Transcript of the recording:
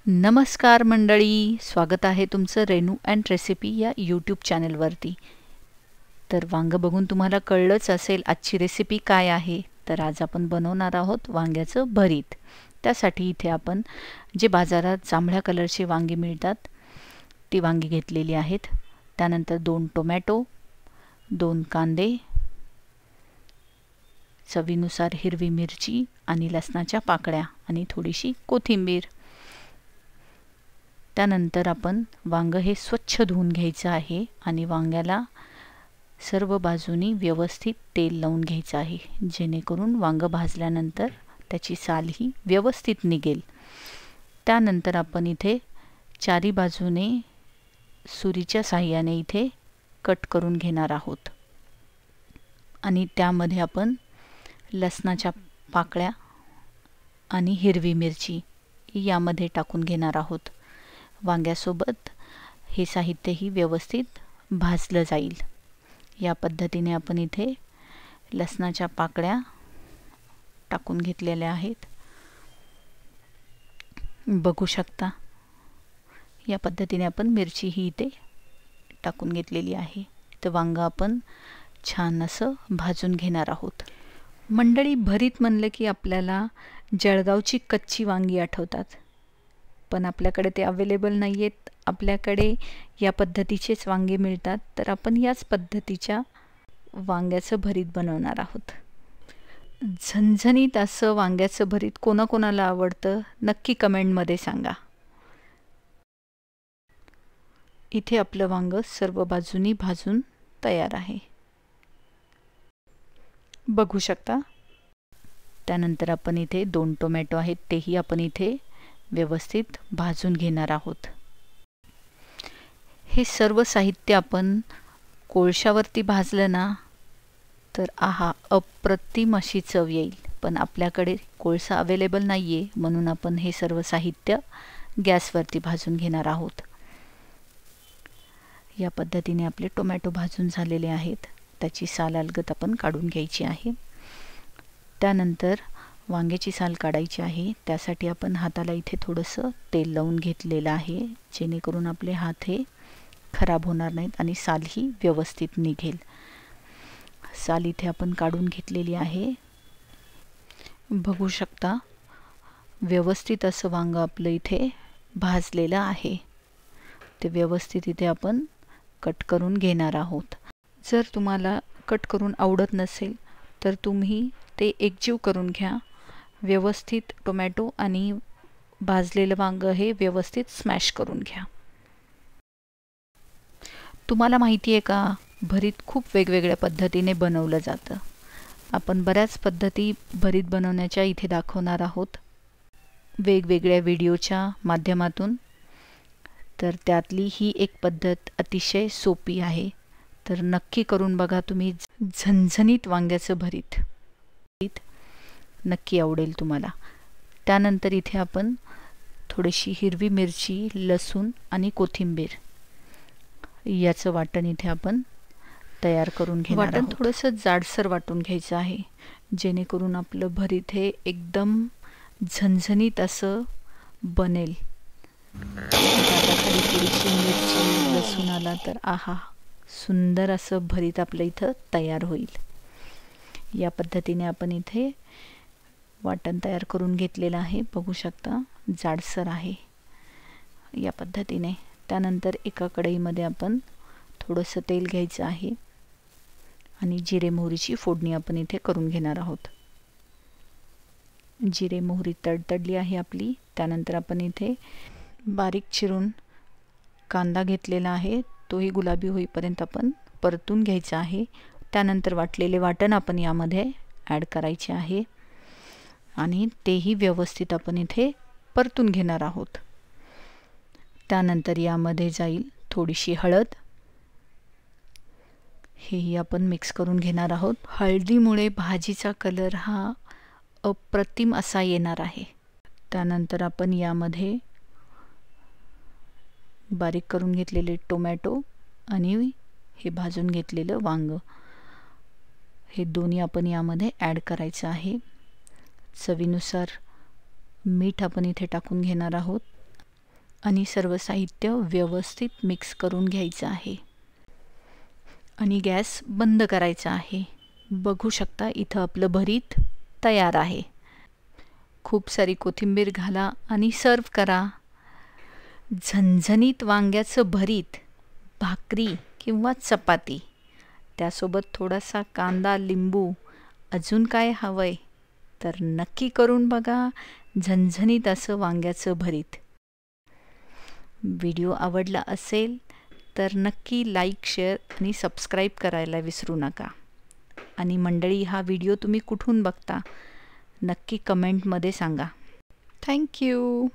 नमस्कार मंडळी, स्वागत आहे तुमचं रेनू अँड रेसिपी या यूट्यूब चॅनलवरती। तर वांग बघून तुम्हाला कळलंच असेल आजची रेसिपी काय आहे। तर आज आपण बनवणार आहोत वांग्याचं भरीत। त्यासाठी इथे आपण जे बाजारात जांभळ्या कलरचे वांगे मिळतात ती वांगी घेतलेली आहेत। त्यानंतर 2 टोमॅटो, 2 कांदे, चवीनुसार हिरवी मिरची आणि लसणाच्या पाकळ्या आणि थोडीशी कोथिंबीर। त्यानंतर आपण वांग हे स्वच्छ धुवून घ्यायचं आहे आणि वांग्याला सर्व बाजूनी व्यवस्थित तेल लावून घ्यायचं आहे, जेणेकरून वांग भाजल्यानंतर त्याची साल ही व्यवस्थित निघेल। त्यानंतर आपण इथे चारी बाजूने सुरीच्या साहाय्याने इथे कट करून घेणार आहोत आणि त्यामध्ये आपण लसणाच्या पाकळ्या आणि हिरवी मिरची यामध्ये टाकून घेणार आहोत। वांग्यासोबत हे साहित्यही व्यवस्थित भाजलं जाईल। या पद्धतीने आपण इथे लसणाच्या पाकळ्या टाकून घेतलेल्या आहेत, बघू शकता। या पद्धतीने आपण मिरची ही इथे टाकून घेतलेली आहे। तर वांग आपण छान असं भाजून घेणार आहोत। मंडळी, भरीत म्हणलं की आपल्याला जळगावची कच्ची वांगी आठवतात, पण आपल्याकडे ते अवेलेबल नाही आहेत। आपल्याकडे या पद्धतीचेच वांगे मिळतात। तर आपण याच पद्धतीच्या वांग्याचं भरीत बनवणार आहोत। झणझणीत असं वांग्याचं भरीत कोणाकोणाला आवडतं नक्की कमेंटमध्ये सांगा। इथे आपलं वांग सर्व बाजूनी भाजून तयार आहे, बघू शकता। त्यानंतर आपण इथे 2 टोमॅटो आहेत, तेही आपण इथे व्यवस्थित भाजून घेणार आहोत। हे सर्व साहित्य आपण कोळशावरती भाजलं ना तर आहा, अप्रतिम अशी चव येईल। पण आपल्याकडे कोळसा अवेलेबल नाहीये, म्हणून आपण हे सर्व साहित्य गॅसवरती भाजून घेणार आहोत। या पद्धतीने आपले टोमॅटो भाजून झालेले आहेत। त्याची साल अलगद आपण काढून घ्यायची आहे। त्यानंतर वांग्याची साल काढायची आहे। त्यासाठी आपण हाताला इथे थोडंसं तेल लावून घेतलेलं आहे, जेणेकरून आपले हात हे खराब होणार नाहीत आणि साल ही व्यवस्थित निघेल। साल इथे आपण काढून घेतलेली आहे, बघू शकता। व्यवस्थित असं वांग आपलं इथे भाजलेलं आहे। ते व्यवस्थित इथे आपण कट करून घेणार आहोत। जर तुम्हाला कट करून आवडत नसेल तर तुम्ही ते एकजीव करून घ्या। व्यवस्थित टोमॅटो आणि भाजलेलं वांग हे व्यवस्थित स्मॅश करून घ्या। तुम्हाला माहिती आहे का, भरीत खूप वेगवेगळ्या पद्धतीने बनवलं जातं। आपण बऱ्याच पद्धती भरीत बनवण्याच्या इथे दाखवणार आहोत वेगवेगळ्या व्हिडिओच्या माध्यमातून। तर त्यातली ही एक पद्धत अतिशय सोपी आहे, तर नक्की करून बघा तुम्ही। झणझणीत वांग्याचं भरीत नक्की आवडेल तुम्हाला। त्यानंतर इथे आपण थोडीशी हिरवी मिरची, लसूण आणि कोथिंबीर याचं वाटण इथे आपण तयार करून घेणार आहोत। वाटण थोडंसं जाडसर वाटून घ्यायचं आहे, जेणेकरून आपलं भरीत हे एकदम झणझणीत असं बनेल। खाली थोडीशी मिरची, लसूण आला तर आहा, सुंदर असं भरीत आपलं इथं तयार होईल। या पद्धतीने आपण इथे वाटण तयार करून घेतलेलं आहे, बघू शकता। जाडसर आहे या पद्धतीने। त्यानंतर एका कढईमध्ये आपण थोडंसं तेल घ्यायचं आहे आणि जिरे मोहरीची फोडणी आपण इथे करून घेणार आहोत। जिरे मोहरी तडतडली आहे आपली। त्यानंतर आपण इथे बारीक चिरून कांदा घेतलेला आहे, तोही गुलाबी होईपर्यंत आपण परतून घ्यायचा आहे। त्यानंतर वाटलेले वाटण आपण यामध्ये ॲड करायचे आहे आणि तेही व्यवस्थित आपण इथे परतून घेणार आहोत। त्यानंतर यामध्ये जाईल थोडीशी हळद, हेही आपण मिक्स करून घेणार आहोत। हळदीमुळे भाजीचा कलर हा अप्रतिम असा येणार आहे। त्यानंतर आपण यामध्ये बारीक करून घेतलेले टोमॅटो आणि हे भाजून घेतलेलं वांग हे दोन्ही आपण यामध्ये ॲड करायचं आहे। चवीनुसार मीठ आपण इथे टाकून घेणार आहोत आणि सर्व साहित्य व्यवस्थित मिक्स करून घ्यायचं आहे आणि गॅस बंद करायचा आहे. बघू शकता इथं आपलं भरीत तयार आहे. खूप सारी कोथिंबीर घाला आणि सर्व करा. झणझणीत वांग्याचं भरीत भाकरी किंवा चपाती, त्यासोबत थोडासा कांदा, लिंबू, अजून काय हवंय तर नक्की करून बघा झणझणीत असं वांग्याचं भरीत. व्हिडिओ आवडला असेल तर नक्की लाईक, शेअर आणि सबस्क्राईब करायला विसरू नका. आणि मंडळी, हा व्हिडिओ तुम्ही कुठून बघता नक्की कमेंटमध्ये सांगा. थँक्यू.